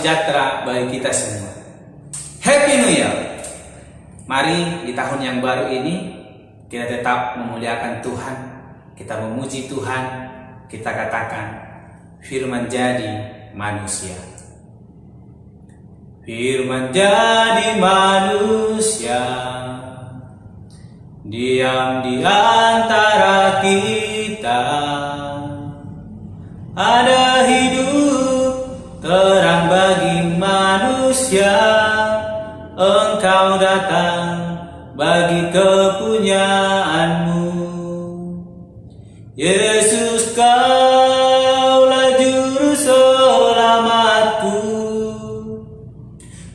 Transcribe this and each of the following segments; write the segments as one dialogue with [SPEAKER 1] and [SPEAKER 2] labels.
[SPEAKER 1] sejahtera bagi kita semua. Happy New Year. Mari di tahun yang baru ini kita tetap memuliakan Tuhan, kita memuji Tuhan, kita katakan firman jadi manusia. Firman jadi manusia, diam di antara kita. Ada hidup terang bagi manusia. Engkau datang bagi kepunyaanmu. Yesus, Kaulah juru selamatku.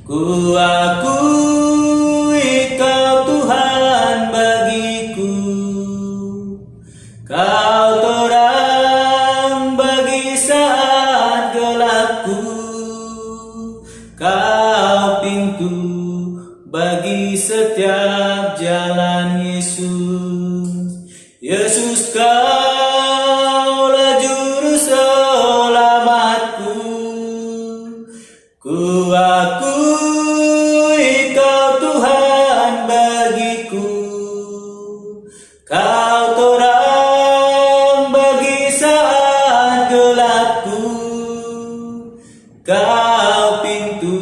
[SPEAKER 1] Ku akui Kau Tuhan bagiku. Kau terang bagi saat gelapku. Kau pintu bagi setiap jalan. Yesus, Yesus, Kaulah juru selamatku. Ku akui Kau Tuhan bagiku. Kau terang bagi saat gelapku. Kau pintu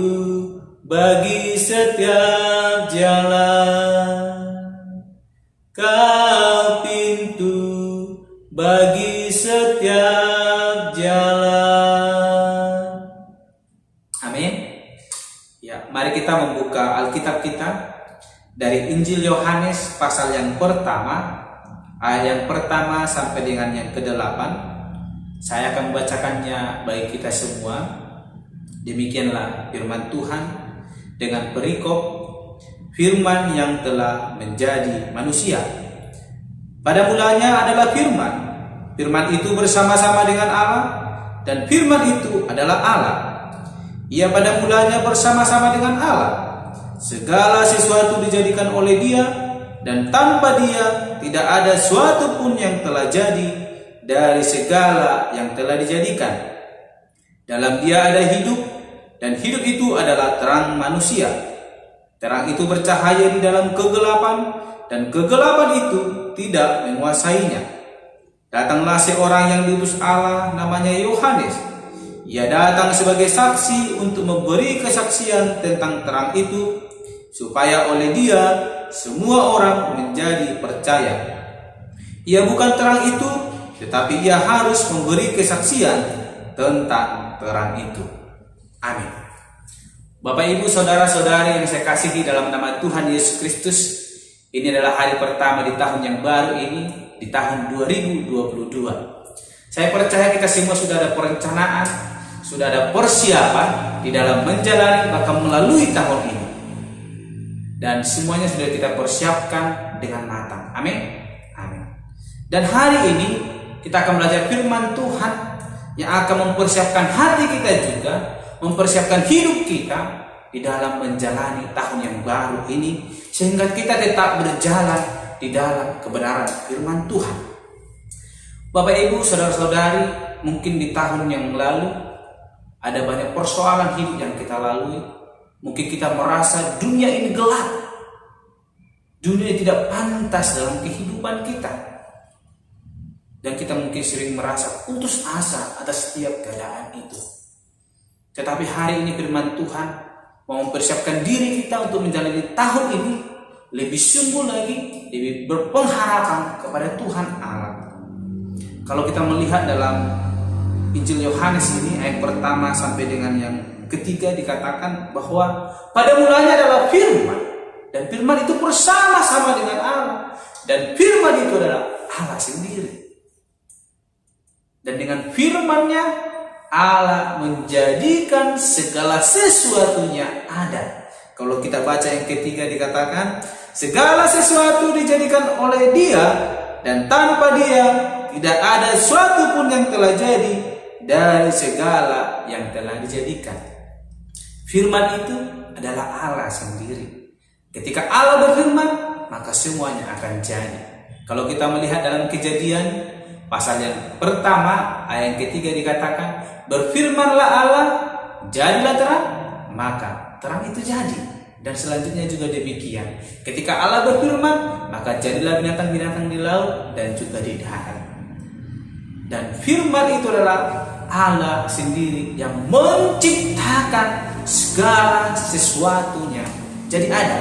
[SPEAKER 1] bagi setiap jalan. Kau pintu bagi setiap jalan. Amin. Ya, mari kita membuka Alkitab kita dari Injil Yohanes pasal yang pertama, ayat yang pertama sampai dengan yang ke-8. Saya akan membacakannya bagi kita semua. Demikianlah firman Tuhan dengan perikop firman yang telah menjadi manusia. Pada mulanya adalah firman. Firman itu bersama-sama dengan Allah, dan firman itu adalah Allah. Ia pada mulanya bersama-sama dengan Allah. Segala sesuatu dijadikan oleh Dia, dan tanpa Dia tidak ada suatu pun yang telah jadi dari segala yang telah dijadikan. Dalam Dia ada hidup, dan hidup itu adalah terang manusia. Terang itu bercahaya di dalam kegelapan, dan kegelapan itu tidak menguasainya. Datanglah seorang yang diutus Allah, namanya Yohanes. Ia datang sebagai saksi untuk memberi kesaksian tentang terang itu, supaya oleh Dia semua orang menjadi percaya. Ia bukan terang itu, tetapi ia harus memberi kesaksian tentang terang itu. Amin. Bapak, Ibu, saudara-saudari yang saya kasihi dalam nama Tuhan Yesus Kristus, ini adalah hari pertama di tahun yang baru ini, di tahun 2022. Saya percaya kita semua sudah ada perencanaan, sudah ada persiapan di dalam menjalani bahkan melalui tahun ini. Dan semuanya sudah kita persiapkan dengan matang. Amin. Amin. Dan hari ini kita akan belajar firman Tuhan yang akan mempersiapkan hati kita juga, mempersiapkan hidup kita di dalam menjalani tahun yang baru ini, sehingga kita tetap berjalan di dalam kebenaran firman Tuhan. Bapak, Ibu, saudara-saudari, mungkin di tahun yang lalu ada banyak persoalan hidup yang kita lalui. Mungkin kita merasa dunia ini gelap, dunia tidak pantas dalam kehidupan kita, dan kita mungkin sering merasa putus asa atas setiap keadaan itu. Tetapi hari ini firman Tuhan mau mempersiapkan diri kita untuk menjalani tahun ini lebih sungguh lagi, lebih berpengharapan kepada Tuhan Allah. Kalau kita melihat dalam Injil Yohanes ini, ayat pertama sampai dengan yang ketiga dikatakan bahwa pada mulanya adalah firman, dan firman itu bersama-sama dengan Allah, dan firman itu adalah Allah sendiri. Dan dengan firman-Nya Allah menjadikan segala sesuatunya ada. Kalau kita baca yang ketiga dikatakan segala sesuatu dijadikan oleh Dia, dan tanpa Dia tidak ada suatu pun yang telah jadi dari segala yang telah dijadikan. Firman itu adalah Allah sendiri. Ketika Allah berfirman, maka semuanya akan jadi. Kalau kita melihat dalam Kejadian pasal yang pertama ayat yang ketiga dikatakan, berfirmanlah Allah jadilah terang, maka terang itu jadi. Dan selanjutnya juga demikian. Ketika Allah berfirman, maka jadilah binatang-binatang di laut dan juga di darat. Dan firman itu adalah Allah sendiri yang menciptakan segala sesuatunya. Jadi ada.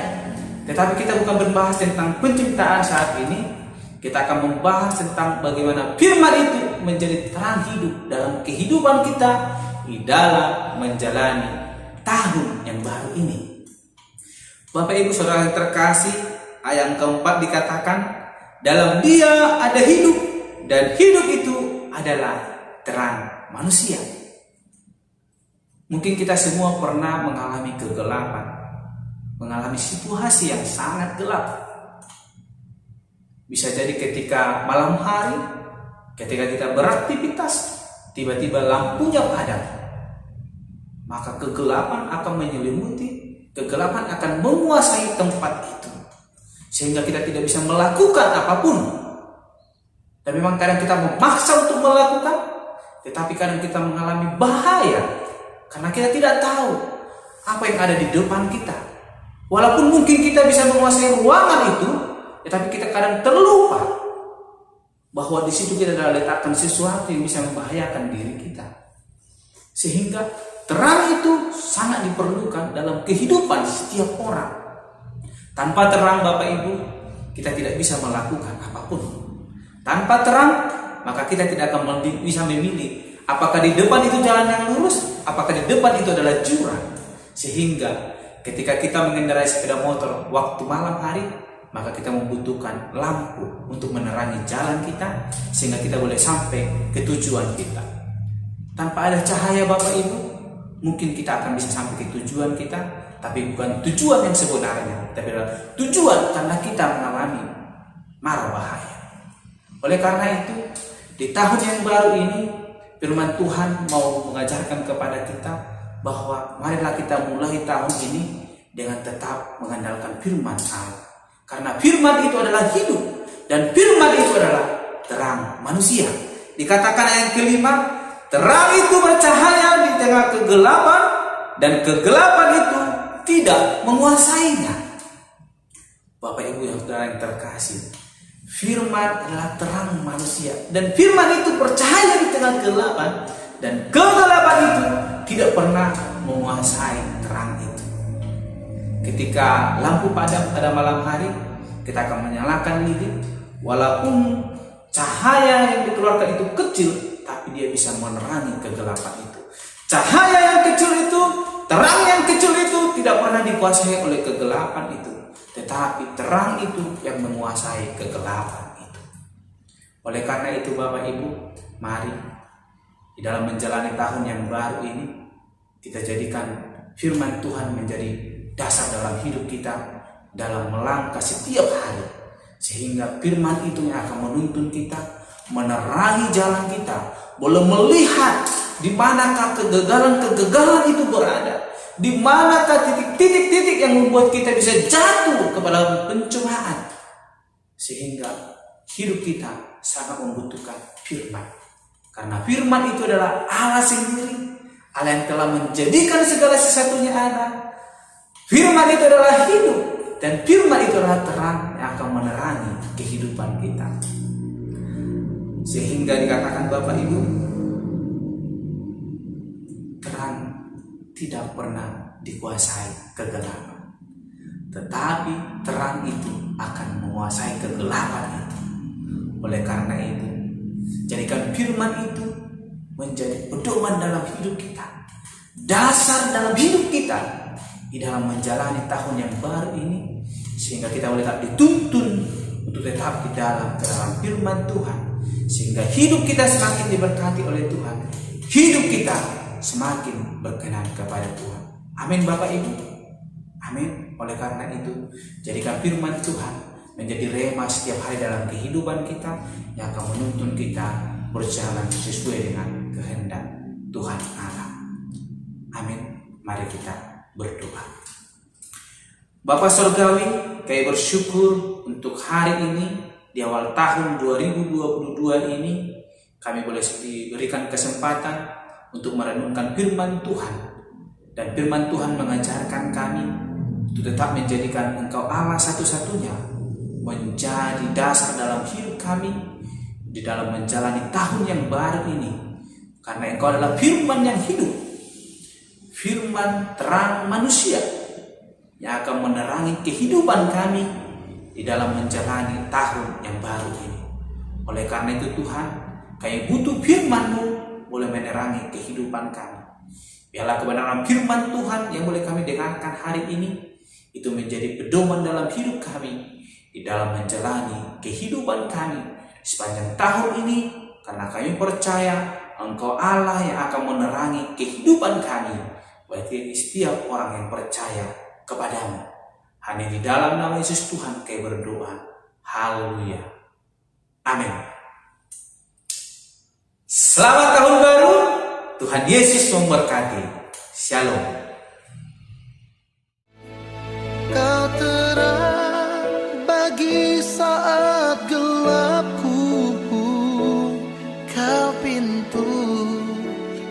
[SPEAKER 1] Tetapi kita bukan membahas tentang penciptaan saat ini. Kita akan membahas tentang bagaimana firman itu menjadi terang hidup dalam kehidupan kita di dalam menjalani tahun yang baru ini. Bapak Ibu Saudara yang terkasih, ayat yang keempat dikatakan, dalam Dia ada hidup, dan hidup itu adalah terang manusia. Mungkin kita semua pernah mengalami kegelapan, mengalami situasi yang sangat gelap. Bisa jadi ketika malam hari, ketika kita beraktivitas, tiba-tiba lampunya padam, maka kegelapan akan menyelimuti, kegelapan akan menguasai tempat itu, sehingga kita tidak bisa melakukan apapun. Dan memang kadang kita memaksa untuk melakukan, tetapi kadang kita mengalami bahaya karena kita tidak tahu apa yang ada di depan kita. Walaupun mungkin kita bisa menguasai ruangan itu, tetapi kita kadang terlupa bahwa di situ kita adalah letakkan sesuatu yang bisa membahayakan diri kita. Sehingga terang itu sangat diperlukan dalam kehidupan setiap orang. Tanpa terang, Bapak Ibu, kita tidak bisa melakukan apapun. Tanpa terang, maka kita tidak akan bisa memilih apakah di depan itu jalan yang lurus, apakah di depan itu adalah jurang. Sehingga ketika kita mengendarai sepeda motor waktu malam hari, maka kita membutuhkan lampu untuk menerangi jalan kita, sehingga kita boleh sampai ke tujuan kita. Tanpa ada cahaya, Bapak Ibu, mungkin kita akan bisa sampai ke tujuan kita, tapi bukan tujuan yang sebenarnya, tapi adalah tujuan karena kita mengalami mara bahaya. Oleh karena itu, di tahun yang baru ini, firman Tuhan mau mengajarkan kepada kita bahwa marilah kita mulai tahun ini dengan tetap mengandalkan firman Allah. Karena firman itu adalah hidup, dan firman itu adalah terang manusia. Dikatakan ayat kelima, terang itu bercahaya di tengah kegelapan, dan kegelapan itu tidak menguasainya. Bapak Ibu yang saudara yang terkasih, firman adalah terang manusia, dan firman itu bercahaya di tengah kegelapan, dan kegelapan itu tidak pernah menguasai terang itu. Ketika lampu padam pada malam hari, kita akan menyalakan lilin, walaupun cahaya yang dikeluarkan itu kecil, tapi dia bisa menerangi kegelapan itu. Cahaya yang kecil itu, terang yang kecil itu tidak pernah dikuasai oleh kegelapan itu, tetapi terang itu yang menguasai kegelapan itu. Oleh karena itu, Bapak Ibu, mari di dalam menjalani tahun yang baru ini, kita jadikan firman Tuhan menjadi dasar dalam hidup kita, dalam melangkah setiap hari, sehingga firman itu yang akan menuntun kita, menerangi jalan kita, boleh melihat di manakah kegagalan itu berada, di manakah titik-titik yang membuat kita bisa jatuh kepada pencobaan, sehingga hidup kita sangat membutuhkan firman. Karena firman itu adalah Allah sendiri, Allah yang telah menjadikan segala sesuatunya ada. Firman itu adalah hidup, dan firman itu adalah terang yang akan menerangi kehidupan kita. Sehingga dikatakan Bapak Ibu, terang tidak pernah dikuasai kegelapan, tetapi terang itu akan menguasai kegelapan itu. Oleh karena itu, jadikan firman itu menjadi pedoman dalam hidup kita, dasar dalam hidup kita di dalam menjalani tahun yang baru ini, sehingga kita boleh tetap dituntun untuk tetap di dalam firman Tuhan, sehingga hidup kita semakin diberkati oleh Tuhan, hidup kita semakin berkenan kepada Tuhan. Amin, Bapak Ibu. Amin. Oleh karena itu, jadikan firman Tuhan menjadi rema setiap hari dalam kehidupan kita, yang akan menuntun kita berjalan sesuai dengan kehendak Tuhan Allah. Amin. Mari kita berdoa. Bapak Surgawi, kami bersyukur untuk hari ini, di awal tahun 2022 ini, kami boleh diberikan kesempatan untuk merenungkan firman Tuhan. Dan firman Tuhan mengajarkan kami untuk tetap menjadikan Engkau Allah satu-satunya menjadi dasar dalam hidup kami di dalam menjalani tahun yang baru ini. Karena Engkau adalah firman yang hidup, firman terang manusia yang akan menerangi kehidupan kami di dalam menjalani tahun yang baru ini. Oleh karena itu Tuhan, kami butuh firman-Mu boleh menerangi kehidupan kami. Biarlah kebenaran firman Tuhan yang boleh kami dengarkan hari ini itu menjadi pedoman dalam hidup kami di dalam menjalani kehidupan kami sepanjang tahun ini, karena kami percaya Engkau Allah yang akan menerangi kehidupan kami bagi setiap orang yang percaya kepadamu. Hanya di dalam nama Yesus Tuhan kami berdoa. Haleluya. Amin. Selamat tahun baru. Tuhan Yesus memberkati. Shalom.
[SPEAKER 2] Kau terang bagi saat gelapku, Kau pintu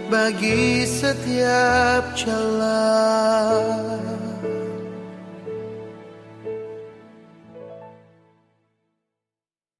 [SPEAKER 2] bagi setiap jalan.